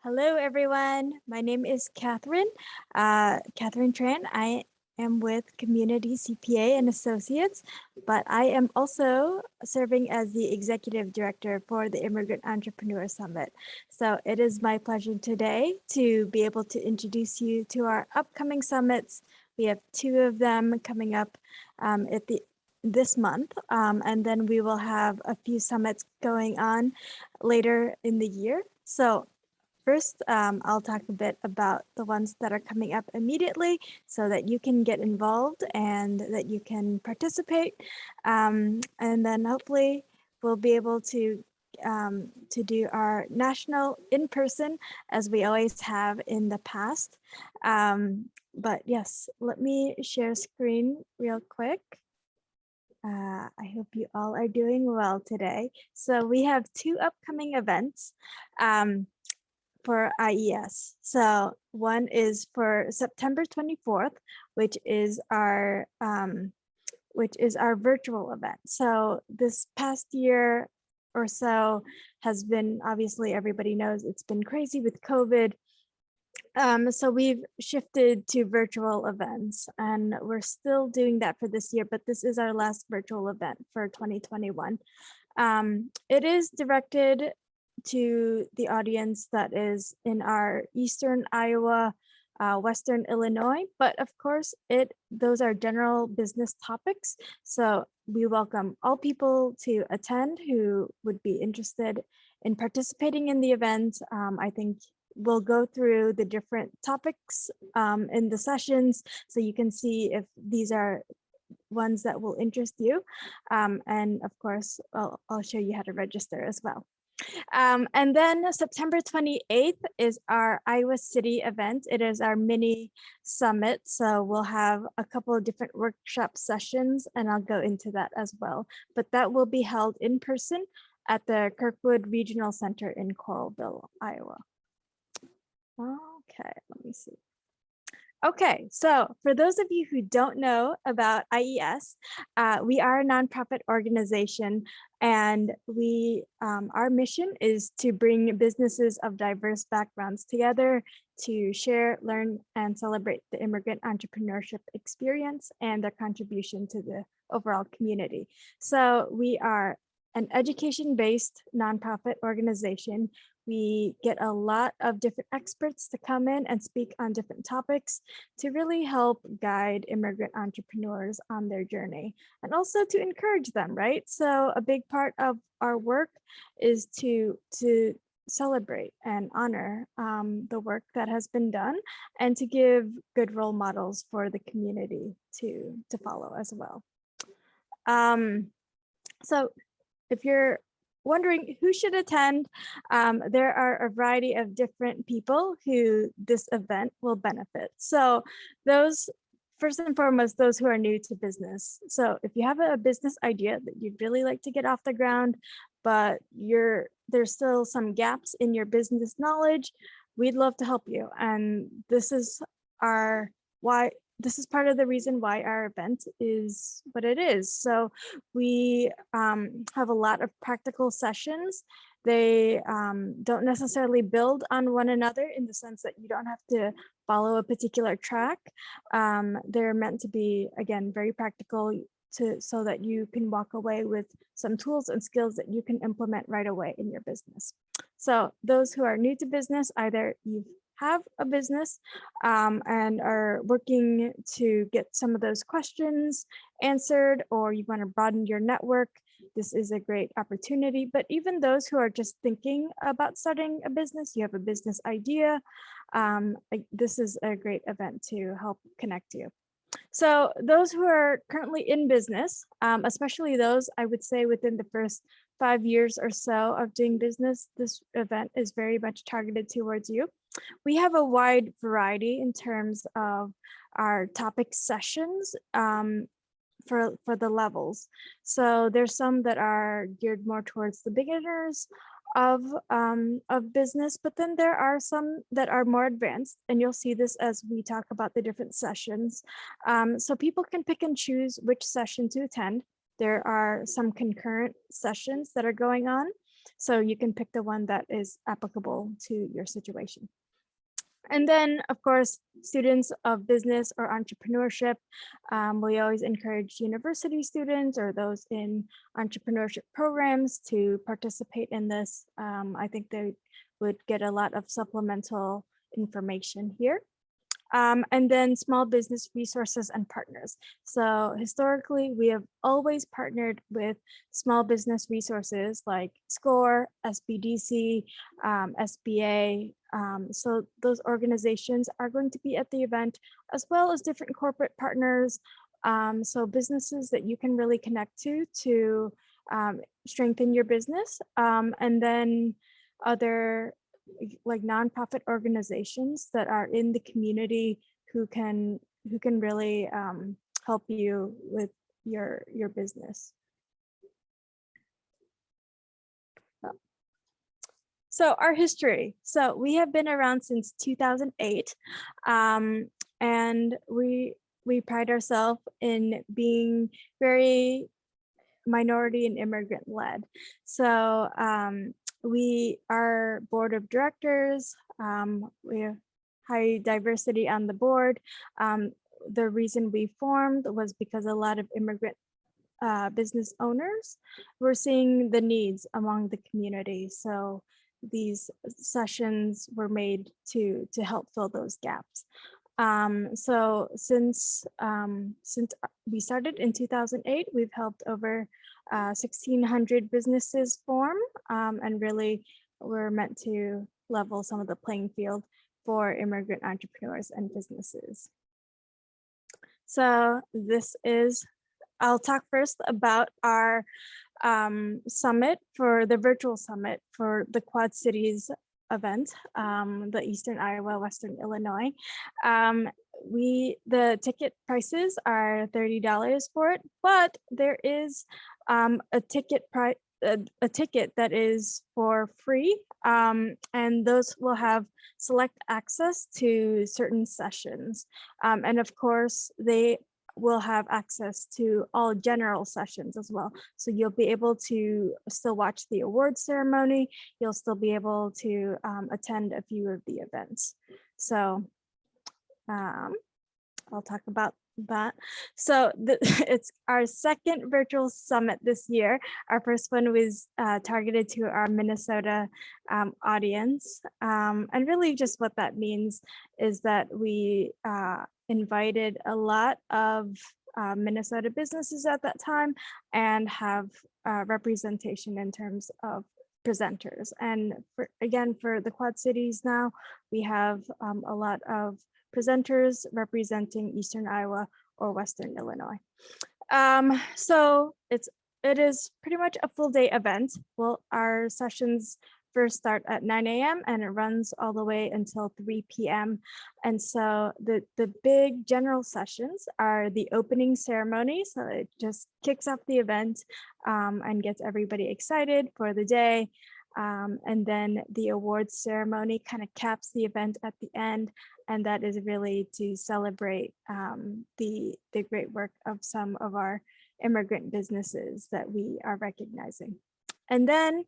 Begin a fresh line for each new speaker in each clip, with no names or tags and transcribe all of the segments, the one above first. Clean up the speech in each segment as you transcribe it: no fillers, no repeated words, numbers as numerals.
Hello, everyone. My name is Catherine, Catherine Tran. I am with Community CPA and Associates, but I am also serving as the Executive Director for the Immigrant Entrepreneurs Summit. So it is my pleasure today to be able to introduce you to our upcoming summits. We have two of them coming up this month, and then we will have a few summits going on later in the year. So first, I'll talk a bit about the ones that are coming up immediately so that you can get involved and that you can participate. And then hopefully we'll be able to do our national in person as we always have in the past. But yes, let me share screen real quick. I hope you all are doing well today. So we have two upcoming events for IES. So one is for September 24th, which is our virtual event. So this past year or so has been, obviously everybody knows it's been crazy with COVID. So we've shifted to virtual events and we're still doing that for this year, but this is our last virtual event for 2021. It is directed to the audience that is in our Eastern Iowa, Western Illinois, but of course those are general business topics. So we welcome all people to attend who would be interested in participating in the event. I think we'll go through the different topics in the sessions so you can see if these are ones that will interest you. And of course, I'll show you how to register as well. And then September 28th is our Iowa City event. It is our mini summit. So we'll have a couple of different workshop sessions and I'll go into that as well. But that will be held in person at the Kirkwood Regional Center in Coralville, Iowa. Okay, let me see. Okay, so for those of you who don't know about IES, we are a nonprofit organization and our mission is to bring businesses of diverse backgrounds together to share, learn, and celebrate the immigrant entrepreneurship experience and their contribution to the overall community. So we are an education-based nonprofit organization. We get a lot of different experts to come in and speak on different topics to really help guide immigrant entrepreneurs on their journey and also to encourage them, right? So a big part of our work is to celebrate and honor the work that has been done and to give good role models for the community to follow as well. So if you're wondering who should attend, there are a variety of different people who this event will benefit. So those, first and foremost, those who are new to business. So if you have a business idea that you'd really like to get off the ground, but there's still some gaps in your business knowledge, we'd love to help you. And this is part of the reason why our event is what it is. So we have a lot of practical sessions. They don't necessarily build on one another in the sense that you don't have to follow a particular track. They're meant to be, again, very practical so that you can walk away with some tools and skills that you can implement right away in your business. So those who are new to business, either you've have a business and are working to get some of those questions answered, or you want to broaden your network, this is a great opportunity. But even those who are just thinking about starting a business, you have a business idea, this is a great event to help connect you. So those who are currently in business, especially those, I would say within the first 5 years or so of doing business, this event is very much targeted towards you. We have a wide variety in terms of our topic sessions for the levels. So there's some that are geared more towards the beginners of business, but then there are some that are more advanced, and you'll see this as we talk about the different sessions. So people can pick and choose which session to attend. There are some concurrent sessions that are going on. So you can pick the one that is applicable to your situation. And then, of course, students of business or entrepreneurship, we always encourage university students or those in entrepreneurship programs to participate in this. I think they would get a lot of supplemental information here. And then small business resources and partners. So historically, we have always partnered with small business resources like SCORE, SBDC, SBA. So those organizations are going to be at the event, as well as different corporate partners. So businesses that you can really connect to strengthen your business. And then other like nonprofit organizations that are in the community who can really help you with your business. So our history. So we have been around since 2008, and we pride ourselves in being very minority and immigrant led. So our board of directors, we have high diversity on the board. The reason we formed was because a lot of immigrant business owners were seeing the needs among the community. So these sessions were made to help fill those gaps. So since we started in 2008, we've helped over 1,600 businesses form, and really we're meant to level some of the playing field for immigrant entrepreneurs and businesses. So I'll talk first about our summit, for the virtual summit for the Quad Cities event, the Eastern Iowa, Western Illinois. The ticket prices are $30 for it, but there is a ticket that is for free, and those will have select access to certain sessions, and of course they will have access to all general sessions as well. So you'll be able to still watch the award ceremony. You'll still be able to attend a few of the events. So I'll talk about that. So it's our second virtual summit this year. Our first one was targeted to our Minnesota audience. And really just what that means is that we invited a lot of Minnesota businesses at that time and have representation in terms of presenters. And for the Quad Cities now, we have a lot of presenters representing Eastern Iowa or Western Illinois. So it is pretty much a full day event. Well, our sessions first start at 9 a.m. and it runs all the way until 3 p.m. And so the big general sessions are the opening ceremony. So it just kicks off the event and gets everybody excited for the day. And then the awards ceremony kind of caps the event at the end. And that is really to celebrate the great work of some of our immigrant businesses that we are recognizing. And then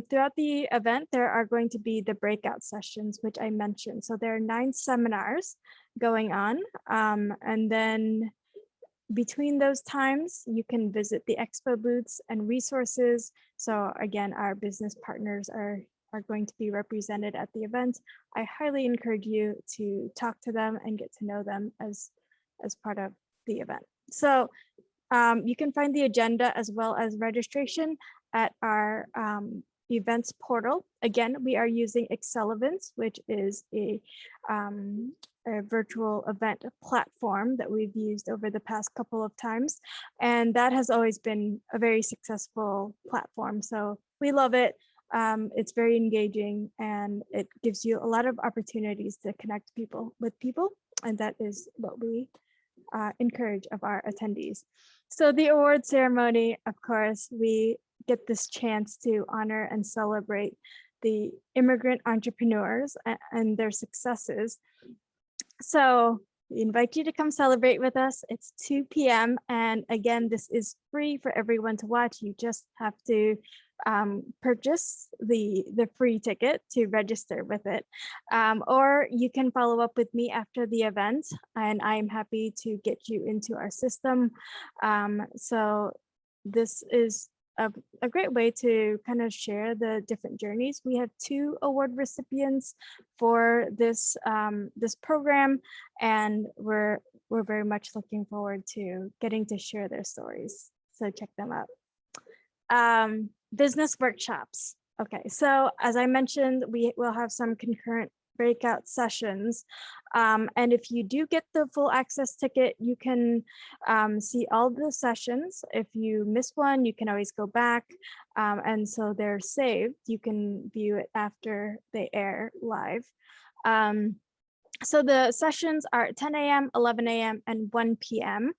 throughout the event, there are going to be the breakout sessions, which I mentioned. So there are 9 seminars going on. And then between those times, you can visit the expo booths and resources. So again, our business partners are going to be represented at the event. I highly encourage you to talk to them and get to know them as part of the event. So you can find the agenda as well as registration at our events portal. Again, we are using Accelerants, which is a virtual event platform that we've used over the past couple of times. And that has always been a very successful platform. So we love it. It's very engaging and it gives you a lot of opportunities to connect with people. And that is what we encourage of our attendees. So the award ceremony, of course, we get this chance to honor and celebrate the immigrant entrepreneurs and their successes. So we invite you to come celebrate with us. It's 2 p.m. And again, this is free for everyone to watch. You just have to purchase the free ticket to register with it. Or you can follow up with me after the event, and I'm happy to get you into our system. So this is a great way to kind of share the different journeys. We have 2 award recipients for this this program, and we're very much looking forward to getting to share their stories. So check them out. Business workshops. Okay, so as I mentioned, we will have some concurrent breakout sessions. And if you do get the full access ticket, you can see all the sessions. If you miss one, you can always go back. And so they're saved. You can view it after they air live. So the sessions are 10 a.m., 11 a.m., and 1 p.m.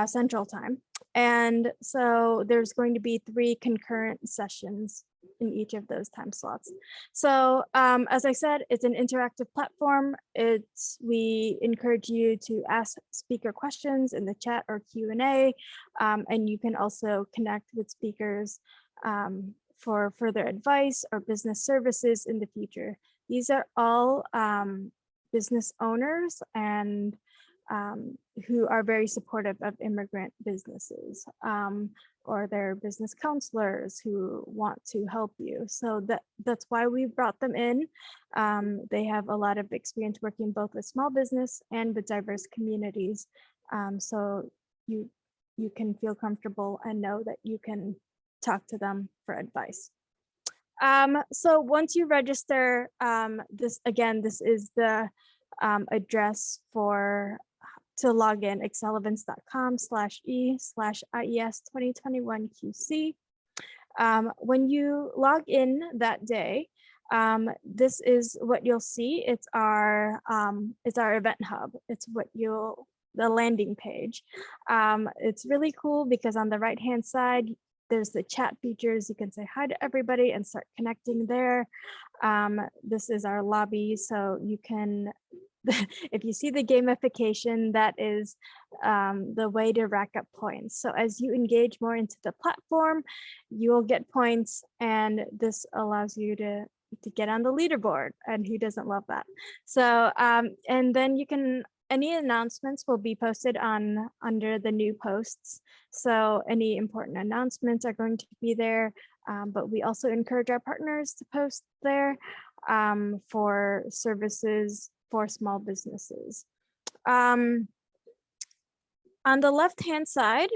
Central Time. And so there's going to be 3 concurrent sessions in each of those time slots. So as I said, it's an interactive platform. We encourage you to ask speaker questions in the chat or Q&A, and you can also connect with speakers for further advice or business services in the future. These are all business owners and who are very supportive of immigrant businesses, or their business counselors who want to help you. So that's why we brought them in. They have a lot of experience working both with small business and with diverse communities. So you can feel comfortable and know that you can talk to them for advice. So once you register, this is the address to log in, excelevents.com/e/IES2021QC. When you log in that day, this is what you'll see. It's our event hub. It's the landing page. It's really cool because on the right-hand side, there's the chat features. You can say hi to everybody and start connecting there. This is our lobby, so you can, if you see the gamification, that is the way to rack up points. So as you engage more into the platform, you will get points, and this allows you to get on the leaderboard, and who doesn't love that? So and then you can, any announcements will be posted under the new posts. So any important announcements are going to be there, but we also encourage our partners to post there for services for small businesses. On the left-hand side,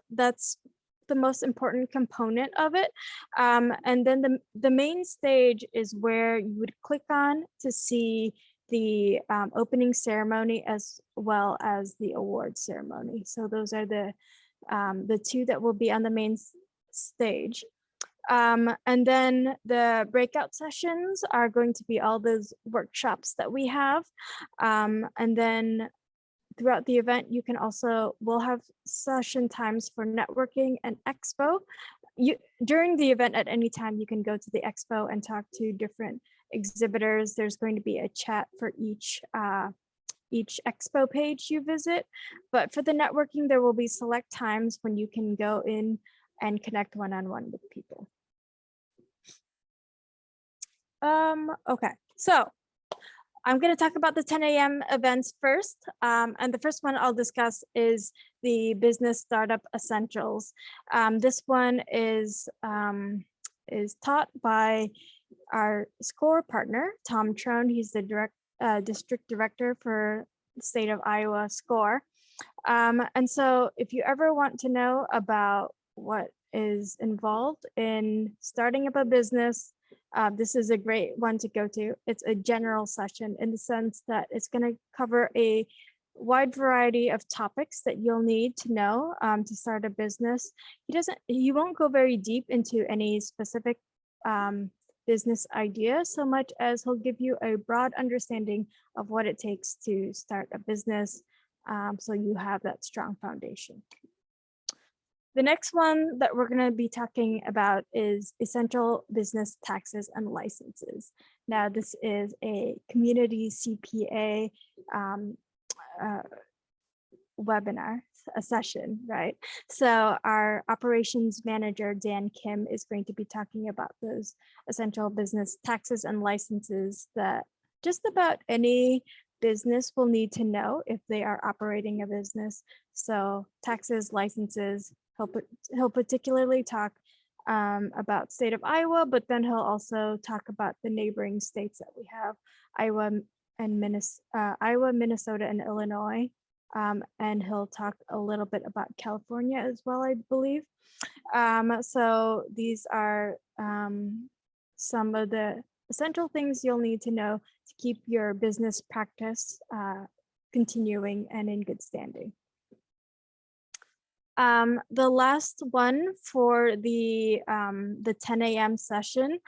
that's the most important component of it. And then the main stage is where you would click on to see the opening ceremony as well as the award ceremony. So those are the 2 that will be on the main stage. And then the breakout sessions are going to be all those workshops that we have. And then throughout the event, we'll have session times for networking and expo. During the event at any time, you can go to the expo and talk to different exhibitors. There's going to be a chat for each expo page you visit. But for the networking, there will be select times when you can go in and connect one-on-one with people. Okay, so I'm going to talk about the 10 a.m. events first. And the first one I'll discuss is the Business Startup Essentials. This one is taught by our SCORE partner, Tom Trone. He's the district director for the state of Iowa SCORE. And so if you ever want to know about what is involved in starting up a business, this is a great one to go to. It's a general session in the sense that it's going to cover a wide variety of topics that you'll need to know to start a business. He won't go very deep into any specific business idea so much as he'll give you a broad understanding of what it takes to start a business, so you have that strong foundation. The next one that we're going to be talking about is essential business taxes and licenses. Now, this is a Community CPA webinar. a session, right? So our operations manager, Dan Kim, is going to be talking about those essential business taxes and licenses that just about any business will need to know if they are operating a business. So taxes, licenses, he'll particularly talk about state of Iowa, but then he'll also talk about the neighboring states that we have, Iowa, Minnesota, and Illinois. And he'll talk a little bit about California as well, I believe. So these are some of the essential things you'll need to know to keep your business practice continuing and in good standing. The last one for the 10 a.m. session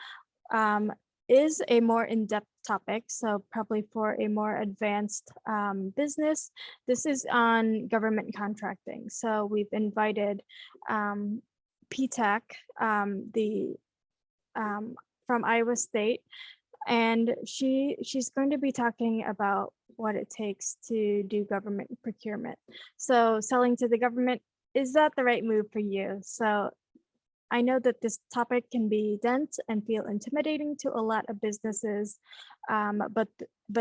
is a more in-depth topic, so probably for a more advanced business. This is on government contracting. So we've invited PTAC, from Iowa State, and she's going to be talking about what it takes to do government procurement. So selling to the government, is that the right move for you? So I know that this topic can be dense and feel intimidating to a lot of businesses, but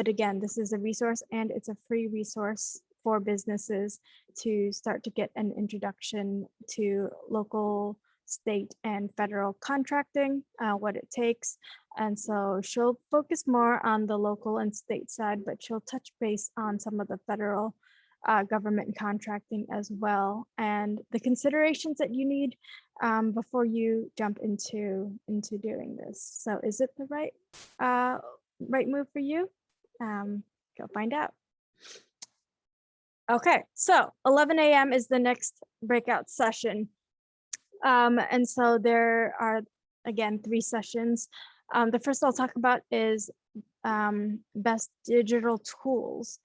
again, this is a resource, and it's a free resource for businesses to start to get an introduction to local, state, and federal contracting, what it takes. And so she'll focus more on the local and state side, but she'll touch base on some of the federal government contracting as well, and the considerations that you need before you jump into doing this. So is it the right move for you? Go find out. Okay, so 11 a.m. is the next breakout session. And so there are, again, 3 sessions. The first I'll talk about is best digital tools.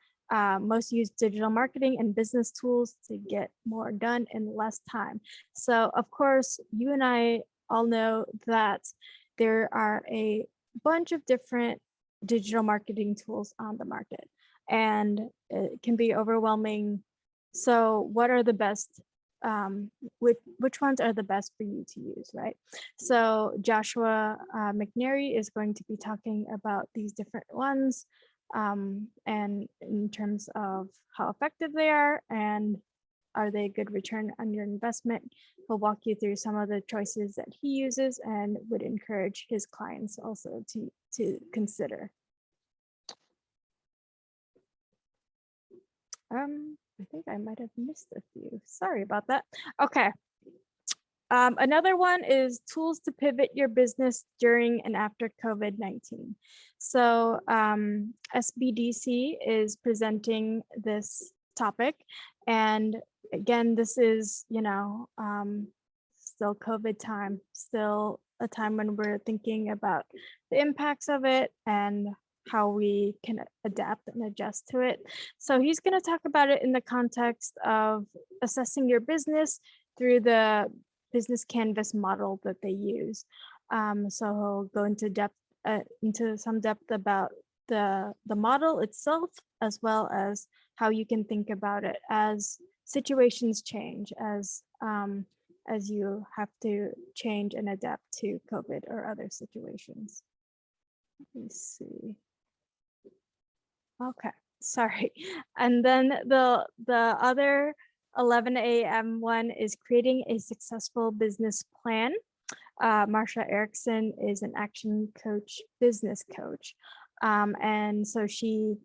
Most use digital marketing and business tools to get more done in less time. So of course, you and I all know that there are a bunch of different digital marketing tools on the market, and it can be overwhelming. So what are the best, which ones are the best for you to use, right? So Joshua McNary is going to be talking about these different ones, and in terms of how effective they are and are they a good return on your investment. He'll walk you through some of the choices that he uses and would encourage his clients also to consider. I think I might have missed a few. Sorry about that. Okay. Another one is tools to pivot your business during and after COVID-19. So SBDC is presenting this topic. And again, this is, still COVID time, still a time when we're thinking about the impacts of it and how we can adapt and adjust to it. So he's going to talk about it in the context of assessing your business through the business canvas model that they use. So he'll go into some depth about the model itself, as well as how you can think about it as situations change, as you have to change and adapt to COVID or other situations. Let me see. Okay, sorry. And then the other 11 a.m. one is creating a successful business plan. Marsha Erickson is an action coach, business coach. And so she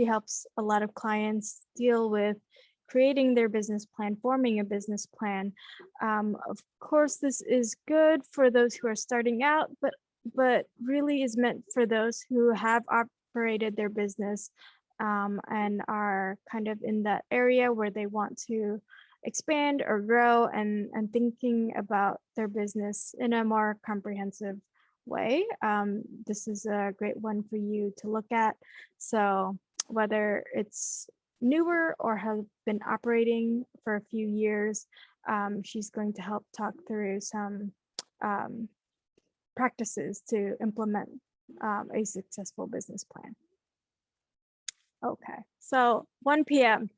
helps a lot of clients deal with creating their business plan, forming a business plan. Of course, this is good for those who are starting out, but really is meant for those who have operated their business and are kind of in that area where they want to expand or grow and thinking about their business in a more comprehensive way. This is a great one for you to look at. So whether it's newer or has been operating for a few years, she's going to help talk through some practices to implement a successful business plan. Okay, so 1 p.m.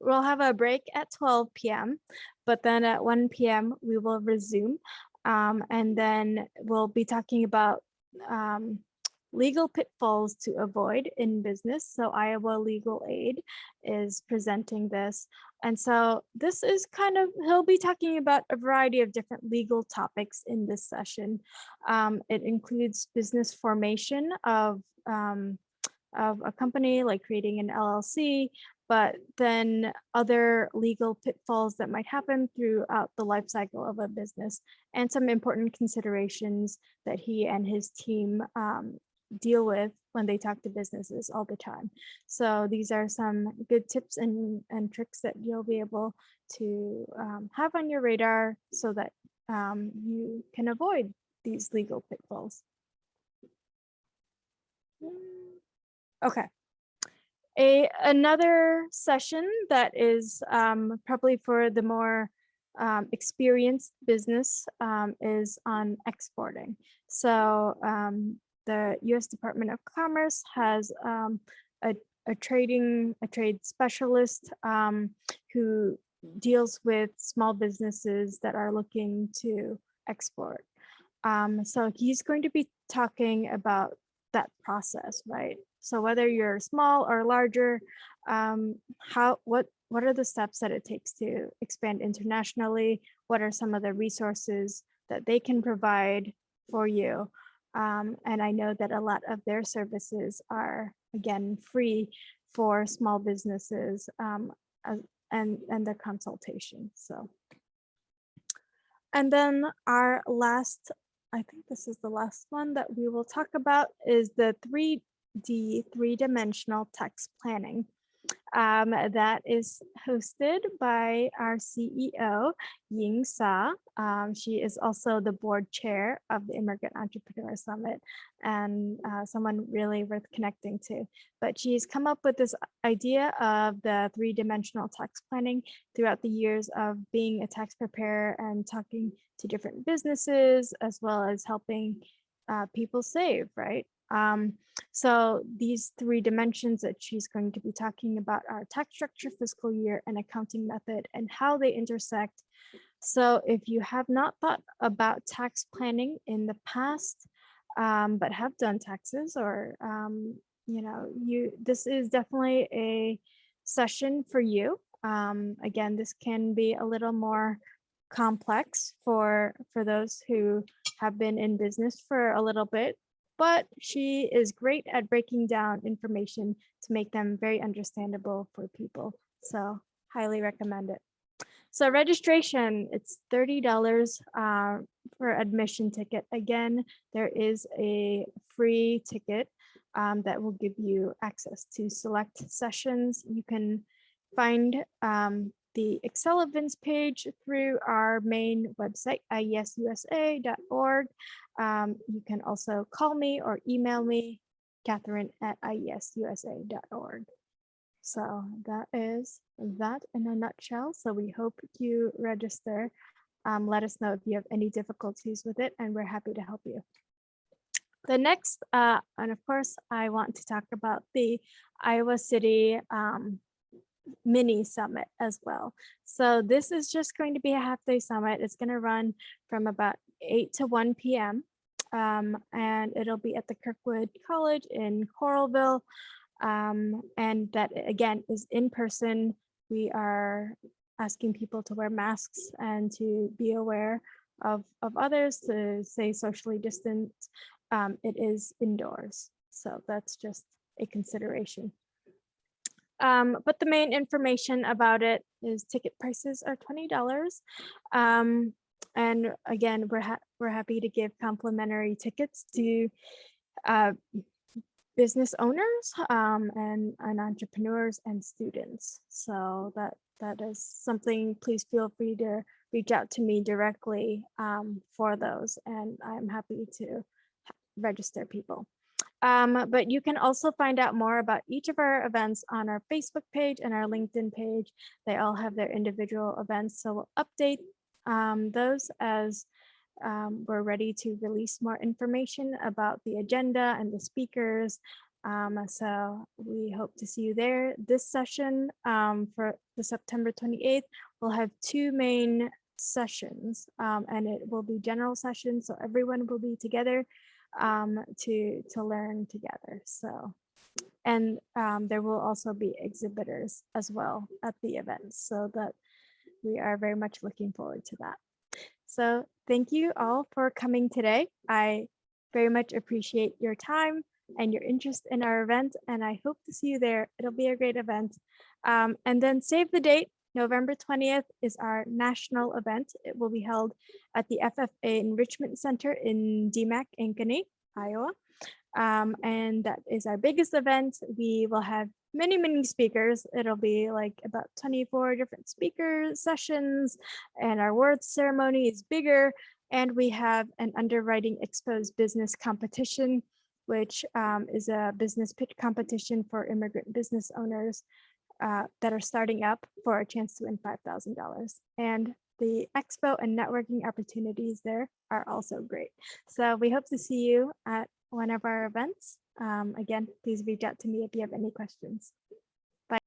We'll have a break at 12 p.m., but then at 1 p.m. we will resume. And then we'll be talking about legal pitfalls to avoid in business. So Iowa Legal Aid is presenting this. And so this is he'll be talking about a variety of different legal topics in this session. It includes business formation of a company, like creating an LLC, but then other legal pitfalls that might happen throughout the life cycle of a business, and some important considerations that he and his team deal with when they talk to businesses all the time. So these are some good tips and tricks that you'll be able to have on your radar so that you can avoid these legal pitfalls. Okay. Another session that is probably for the more experienced business is on exporting. So the U.S. Department of Commerce has a trade specialist who deals with small businesses that are looking to export. So he's going to be talking about that process, right? So whether you're small or larger, what are the steps that it takes to expand internationally? What are some of the resources that they can provide for you? And I know that a lot of their services are, again, free for small businesses and the consultation. So, and then our last, I think this is the last one that we will talk about, is the three-dimensional tax planning. That is hosted by our CEO, Ying Sa. She is also the board chair of the Immigrant Entrepreneurs Summit, and someone really worth connecting to. But she's come up with this idea of the three-dimensional tax planning throughout the years of being a tax preparer and talking to different businesses, as well as helping people save, right? So these three dimensions that she's going to be talking about are tax structure, fiscal year, and accounting method, and how they intersect. So if you have not thought about tax planning in the past, but have done taxes, or this is definitely a session for you. Again, this can be a little more complex for those who have been in business for a little bit, but she is great at breaking down information to make them very understandable for people. So highly recommend it. So registration, it's $30 for admission ticket. Again, there is a free ticket that will give you access to select sessions. You can find the Excel events page through our main website, iesusa.org. You can also call me or email me, Catherine@iesusa.org. So that is that in a nutshell. So we hope you register. Let us know if you have any difficulties with it, and we're happy to help you. The next, and of course, I want to talk about the Iowa City MiniSummit as well. So this is just going to be a half-day summit. It's going to run from about 8 to 1 p.m. And it'll be at the Kirkwood College in Coralville. And that, again, is in person. We are asking people to wear masks and to be aware of others, to stay socially distant. It is indoors, so that's just a consideration. But the main information about it is ticket prices are $20. And again, we're happy to give complimentary tickets to business owners and entrepreneurs and students. So that is something, please feel free to reach out to me directly for those, and I'm happy to register people. But you can also find out more about each of our events on our Facebook page and our LinkedIn page. They all have their individual events, so we'll update those as we're ready to release more information about the agenda and the speakers So we hope to see you there. This session for the September 28th, we'll have two main sessions, and it will be general sessions, so everyone will be together to learn together. So, and there will also be exhibitors as well at the event, so that we are very much looking forward to that. So thank you all for coming today. I very much appreciate your time and your interest in our event, and I hope to see you there. It'll be a great event. And then save the date. November 20th is our national event. It will be held at the FFA Enrichment Center in DMAC, Ankeny, Iowa. And that is our biggest event. We will have many speakers. It'll be like about 24 different speaker sessions, and our awards ceremony is bigger. And we have an underwriting exposed business competition, which is a business pitch competition for immigrant business owners that are starting up for a chance to win $5,000. And the expo and networking opportunities there are also great. So we hope to see you at one of our events. Again, please reach out to me if you have any questions.